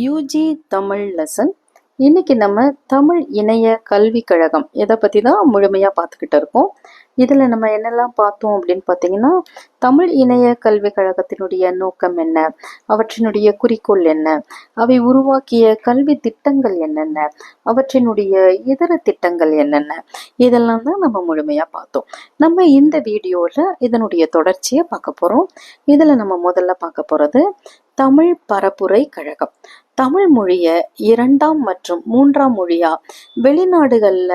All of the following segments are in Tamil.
UG Tamil lesson. இன்னைக்கு நம்ம தமிழ் இணைய கல்விக் கழகம் இதை பற்றி தான் முழுமையாக பார்த்துக்கிட்டு இருக்கோம். இதில் நம்ம என்னெல்லாம் பார்த்தோம் அப்படின்னு பார்த்தீங்கன்னா, தமிழ் இணைய கல்விக் கழகத்தினுடைய நோக்கம் என்ன, அவற்றினுடைய குறிக்கோள் என்ன, அவை உருவாக்கிய கல்வி திட்டங்கள் என்னென்ன, அவற்றினுடைய இதர திட்டங்கள் என்னென்ன, இதெல்லாம் தான் நம்ம முழுமையாக பார்த்தோம். நம்ம இந்த வீடியோவில் இதனுடைய தொடர்ச்சியை பார்க்க போகிறோம். இதில் நம்ம முதல்ல பார்க்க போகிறது தமிழ் பரப்புரை கழகம். தமிழ் மொழிய 2ஆம் மற்றும் 3ஆம் மொழியா வெளிநாடுகள்ல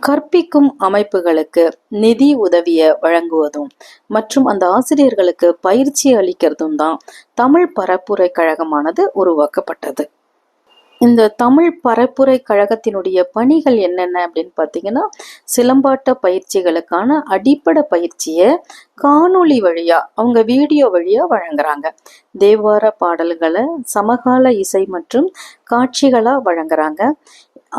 கற்பிக்கும் அமைப்புகளுக்கு நிதி உதவியை வழங்குவதும் மற்றும் அந்த ஆசிரியர்களுக்கு பயிற்சி அளிக்கிறதும் தான் தமிழ் பரப்புரை கழகமானது உருவாக்கப்பட்டது. இந்த தமிழ் பரப்புரை கழகத்தினுடைய பணிகள் என்னென்ன அப்படின்னு பார்த்தீங்கன்னா, சிலம்பாட்ட பயிற்சிகளுக்கான அடிப்படை பயிற்சியை காணொளி வழியா அவங்க வீடியோ வழியா வழங்குறாங்க. தேவார பாடல்களை சமகால இசை மற்றும் காட்சிகளா வழங்குறாங்க.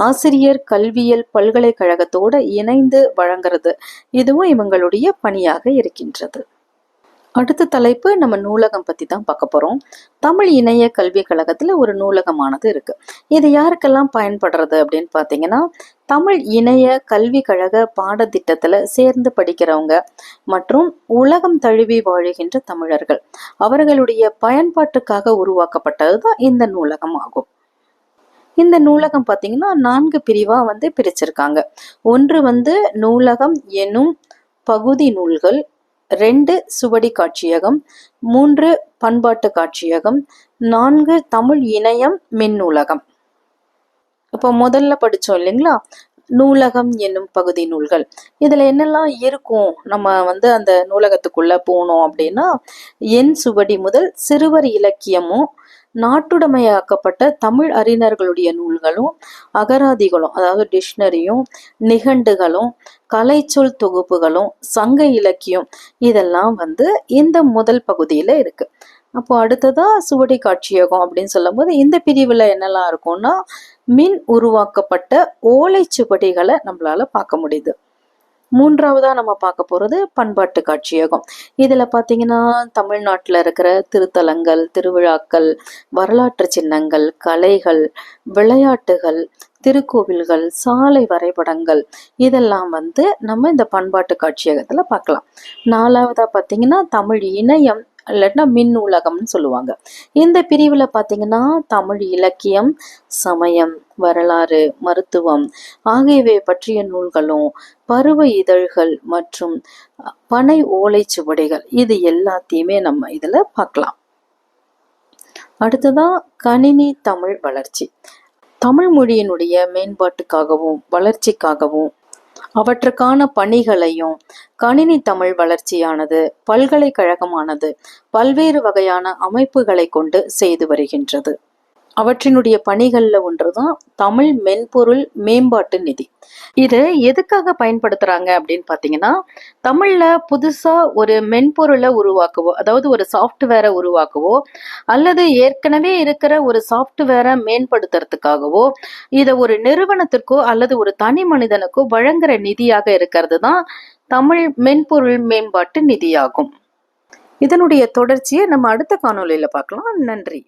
ஆசிரியர் கல்வியல் பல்கலைக்கழகத்தோட இணைந்து வழங்குறது இதுவும் இவங்களுடைய பணியாக இருக்கின்றது. அடுத்த தலைப்பு நம்ம நூலகம் பற்றி தான் பார்க்க போகிறோம். தமிழ் இணைய கல்விக் கழகத்தில் ஒரு நூலகமானது இருக்குது. இது யாருக்கெல்லாம் பயன்படுறது அப்படின்னு பார்த்தீங்கன்னா, தமிழ் இணைய கல்விக் கழக பாடத்திட்டத்தில் சேர்ந்து படிக்கிறவங்க மற்றும் உலகம் தழுவி வாழுகின்ற தமிழர்கள் அவர்களுடைய பயன்பாட்டுக்காக உருவாக்கப்பட்டது தான் இந்த நூலகம் ஆகும். இந்த நூலகம் பார்த்தீங்கன்னா 4 பிரிவாக பிரிச்சிருக்காங்க. ஒன்று நூலகம் எனும் பகுதி நூல்கள், 2 சுவடி காட்சியகம், 3 பண்பாட்டு காட்சியகம், 4 தமிழ் இணையம் மின் நூலகம். இப்போ முதல்ல படித்தோம் இல்லைங்களா, நூலகம் என்னும் பகுதி நூல்கள். இதில் என்னெல்லாம் இருக்கும், நம்ம அந்த நூலகத்துக்குள்ள போனோம் அப்படின்னா, எண் சுவடி முதல் சிறுவர் இலக்கியமும் நாட்டுடைமையாக்கப்பட்ட தமிழ் அறிஞர்களுடைய நூல்களும் அகராதிகளும், அதாவது டிக்ஷனரியும் நிகண்டுகளும் கலைச்சொல் தொகுப்புகளும் சங்க இலக்கியம் இதெல்லாம் இந்த முதல் பகுதியில் இருக்கு. அப்போ அடுத்ததா சுவடி காட்சியகம் அப்படின்னு சொல்லும் போது இந்த பிரிவில் என்னெல்லாம் இருக்கும்னா, மின் உருவாக்கப்பட்ட ஓலை சுவடிகளை நம்மளால பார்க்க முடியுது. 3ஆவதா நம்ம பார்க்க போகிறது பண்பாட்டு காட்சியகம். இதில் பார்த்தீங்கன்னா, தமிழ்நாட்டில் இருக்கிற திருத்தலங்கள், திருவிழாக்கள், வரலாற்று சின்னங்கள், கலைகள், விளையாட்டுகள், திருக்கோவில்கள், சாலை வரைபடங்கள் இதெல்லாம் நம்ம இந்த பண்பாட்டு காட்சியகத்தில் பார்க்கலாம். 4ஆவதா பார்த்தீங்கன்னா தமிழ் இணையம் இல்லைன்னா மின் நூலகம்னு சொல்லுவாங்க. இந்த பிரிவில் பார்த்தீங்கன்னா தமிழ் இலக்கியம், சமயம், வரலாறு, மருத்துவம் ஆகியவை பற்றிய நூல்களும் பருவ இதழ்கள் மற்றும் பனை ஓலைச்சுவடிகள் இது எல்லாத்தையுமே நம்ம இதில் பார்க்கலாம். அடுத்ததான் கணினி தமிழ் வளர்ச்சி. தமிழ் மொழியினுடைய மேம்பாட்டுக்காகவும் வளர்ச்சிக்காகவும் அவற்றுக்கான பணிகளையும் கணினி தமிழ் வளர்ச்சியானது பல்கலைக்கழகமானது பல்வேறு வகையான அமைப்புகளை கொண்டு செய்து வருகின்றது. அவற்றினுடைய பணிகளில் ஒன்றுதான் தமிழ் மென்பொருள் மேம்பாட்டு நிதி. இது எதுக்காக பயன்படுத்துறாங்க அப்படின்னு பார்த்தீங்கன்னா, தமிழ்ல புதுசா ஒரு மென்பொருளை உருவாக்கவோ, அதாவது ஒரு சாஃப்ட்வேரை உருவாக்கவோ அல்லது ஏற்கனவே இருக்கிற ஒரு சாஃப்ட்வேரை மேம்படுத்துறதுக்காகவோ இதை ஒரு நிறுவனத்திற்கோ அல்லது ஒரு தனி மனிதனுக்கோ வழங்குற நிதியாக இருக்கிறது தான் தமிழ் மென்பொருள் மேம்பாட்டு நிதியாகும். இதனுடைய தொடர்ச்சியை நம்ம அடுத்த காணொளியில பார்க்கலாம். நன்றி.